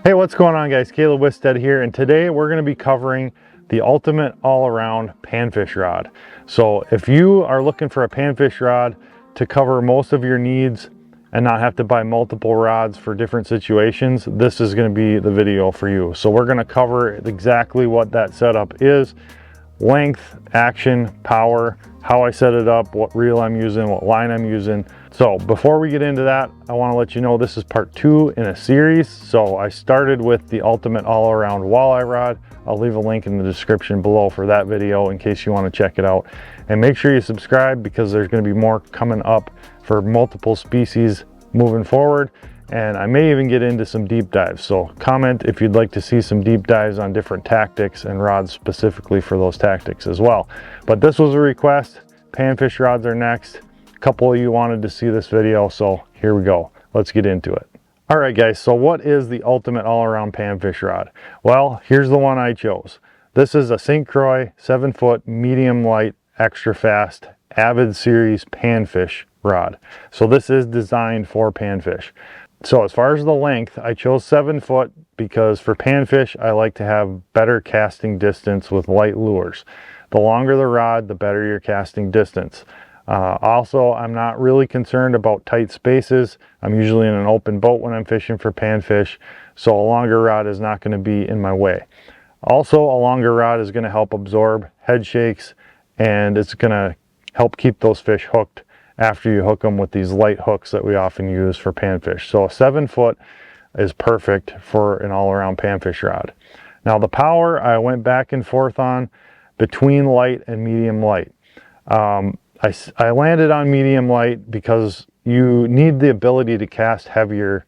Hey, what's going on guys? Caleb Wisted here, and today we're going to be covering the ultimate all-around panfish rod. So if you are looking for a panfish rod to cover most of your needs and not have to buy multiple rods for different situations, this is going to be the video for you. So we're going to cover exactly what that setup is: length, action, power, how I set it up, what reel I'm using, what line I'm using. So before we get into that, I want to let you know this is part 2 in a series. So I started with the ultimate all-around walleye rod. I'll leave a link in the description below for that video in case you want to check it out. And make sure you subscribe because there's going to be more coming up for multiple species moving forward. And I may even get into some deep dives. So comment if you'd like to see some deep dives on different tactics and rods specifically for those tactics as well. But this was a request. Panfish rods are next. A couple of you wanted to see this video, so here we go. Let's get into it. All right guys, so what is the ultimate all-around panfish rod? Well, here's the one I chose. This is a St. Croix 7-foot medium light extra fast Avid series panfish rod. So this is designed for panfish. So as far as the length, I chose 7 foot because for panfish, I like to have better casting distance with light lures. The longer the rod, the better your casting distance. Also, I'm not really concerned about tight spaces. I'm usually in an open boat when I'm fishing for panfish, so a longer rod is not going to be in my way. Also, a longer rod is going to help absorb head shakes, and it's going to help keep those fish hooked after you hook them with these light hooks that we often use for panfish. So a 7 foot is perfect for an all-around panfish rod. Now the power, I went back and forth on between light and medium light. I landed on medium light because you need the ability to cast heavier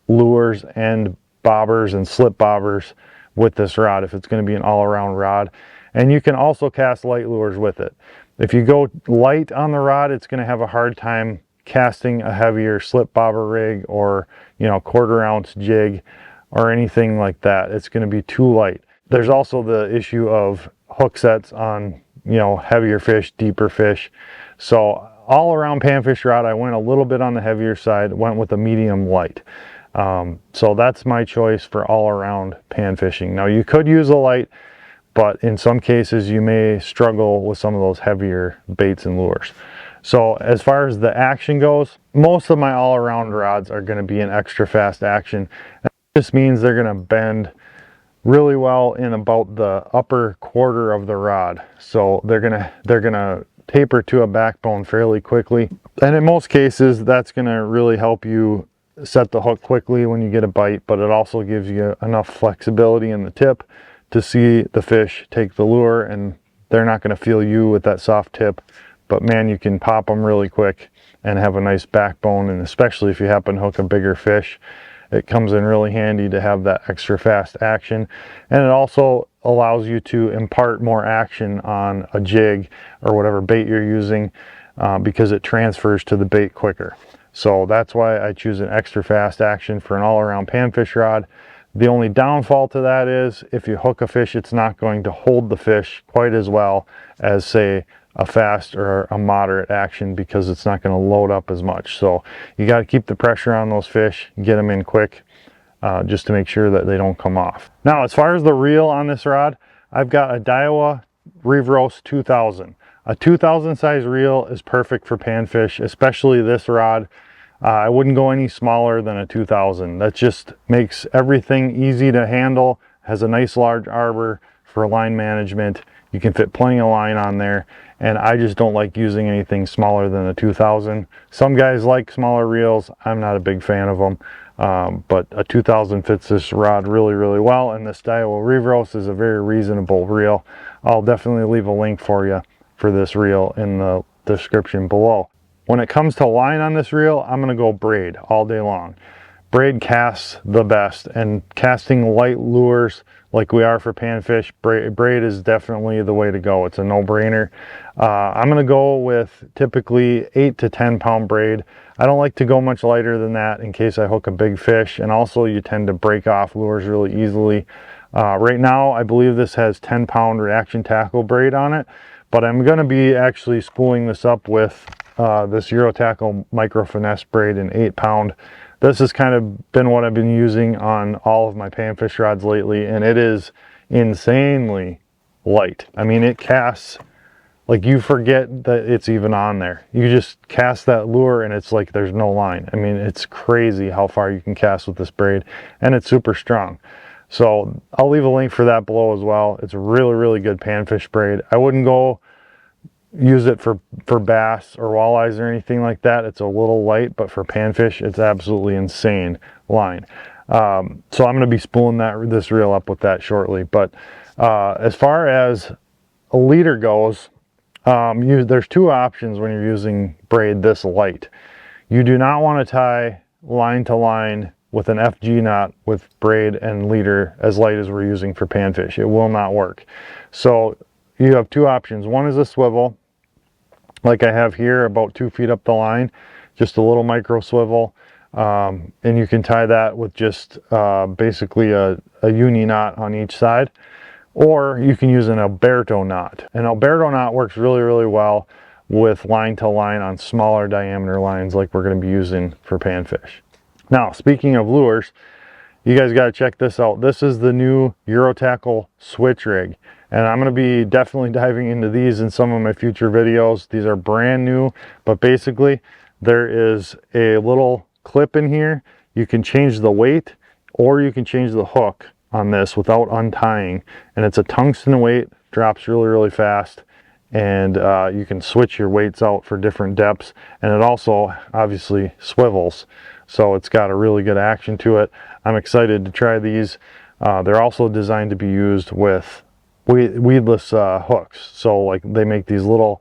lures and bobbers and slip bobbers with this rod if it's going to be an all-around rod. And you can also cast light lures with it. If you go light on the rod, it's going to have a hard time casting a heavier slip bobber rig or, you know, 1/4 ounce jig or anything like that. It's going to be too light. There's also the issue of hook sets on, you know, heavier fish, deeper fish. So all around panfish rod, I went a little bit on the heavier side, went with a medium light. So that's my choice for all around pan fishing. Now you could use a light, but in some cases you may struggle with some of those heavier baits and lures. So as far as the action goes, most of my all around rods are going to be an extra fast action. This means they're going to bend really well in about the upper quarter of the rod. So they're gonna taper to a backbone fairly quickly. And in most cases, that's gonna really help you set the hook quickly when you get a bite, but it also gives you enough flexibility in the tip to see the fish take the lure, and they're not gonna feel you with that soft tip. But man, you can pop them really quick and have a nice backbone, and especially if you happen to hook a bigger fish, it comes in really handy to have that extra fast action. And it also allows you to impart more action on a jig or whatever bait you're using because it transfers to the bait quicker. So that's why I choose an extra fast action for an all-around panfish rod. The only downfall to that is if you hook a fish, it's not going to hold the fish quite as well as, say, a fast or a moderate action, because it's not going to load up as much. So you got to keep the pressure on those fish, get them in quick, just to make sure that they don't come off. Now, as far as the reel on this rod, I've got a Daiwa Revros 2000. A 2000 size reel is perfect for panfish, especially this rod. I wouldn't go any smaller than a 2000. That just makes everything easy to handle, has a nice large arbor for line management. You can fit plenty of line on there, and I just don't like using anything smaller than a 2000. Some guys like smaller reels. I'm not a big fan of them, but a 2000 fits this rod really, really well, and this Daiwa Revros is a very reasonable reel. I'll definitely leave a link for you for this reel in the description below. When it comes to line on this reel, I'm going to go braid all day long. Braid casts the best, and casting light lures like we are for panfish, braid is definitely the way to go. It's a no-brainer. I'm going to go with typically 8 to 10 pound braid. I don't like to go much lighter than that in case I hook a big fish, and also you tend to break off lures really easily. Right now, I believe this has 10 pound reaction tackle braid on it, but I'm going to be actually spooling this up with this Euro Tackle Micro Finesse braid in 8 pound. this has kind of been what I've been using on all of my panfish rods lately, and it is insanely light. I mean, it casts like you forget that it's even on there. You just cast that lure and it's like there's no line. I mean, it's crazy how far you can cast with this braid, and it's super strong. So I'll leave a link for that below as well. It's a really good panfish braid. I wouldn't go use it for bass or walleyes or anything like that. It's a little light, but for panfish, it's absolutely insane line. So I'm going to be spooling this reel up with that shortly. But as far as a leader goes, there's two options when you're using braid this light. You do not want to tie line to line with an FG knot with braid and leader as light as we're using for panfish. It will not work. So you have two options. One is a swivel, like I have here, about 2 feet up the line, just a little micro swivel. And you can tie that with just basically a uni knot on each side. Or you can use an Alberto knot. An Alberto knot works really well with line to line on smaller diameter lines like we're going to be using for panfish. Now, speaking of lures, you guys got to check this out. This is the new Eurotackle switch rig, and I'm going to be definitely diving into these in some of my future videos. These are brand new, but basically there is a little clip in here. You can change the weight or you can change the hook on this without untying, and it's a tungsten weight, drops really fast, and you can switch your weights out for different depths, and it also obviously swivels, so it's got a really good action to it. I'm excited to try these. They're also designed to be used with weedless hooks, so like they make these little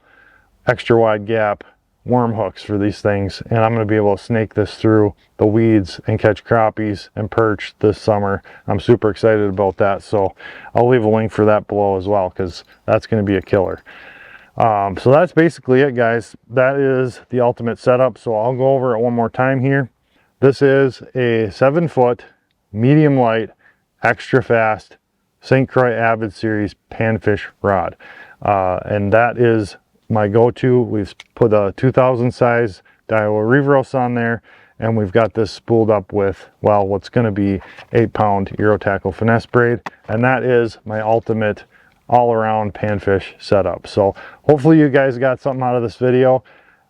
extra wide gap worm hooks for these things, and I'm going to be able to snake this through the weeds and catch crappies and perch this summer. I'm super excited about that, so I'll leave a link for that below as well, because that's going to be a killer. So that's basically it, guys. That is the ultimate setup. So I'll go over it one more time here. This is a 7-foot medium light extra fast St. Croix Avid Series panfish rod, and that is my go-to. We've put a 2000 size Daiwa Reveros on there, and we've got this spooled up with, well, what's going to be 8-pound Eurotackle finesse braid, and that is my ultimate all-around panfish setup. So hopefully you guys got something out of this video.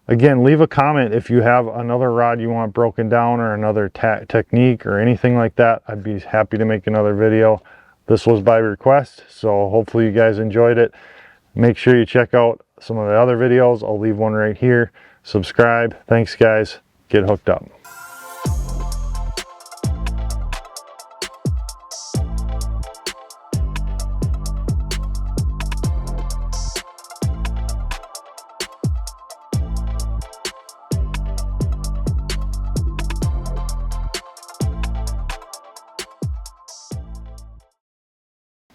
Again, leave a comment if you have another rod you want broken down or another technique or anything like that. I'd be happy to make another video. This was by request, so hopefully you guys enjoyed it. Make sure you check out some of the other videos. I'll leave one right here. Subscribe. Thanks, guys. Get hooked up.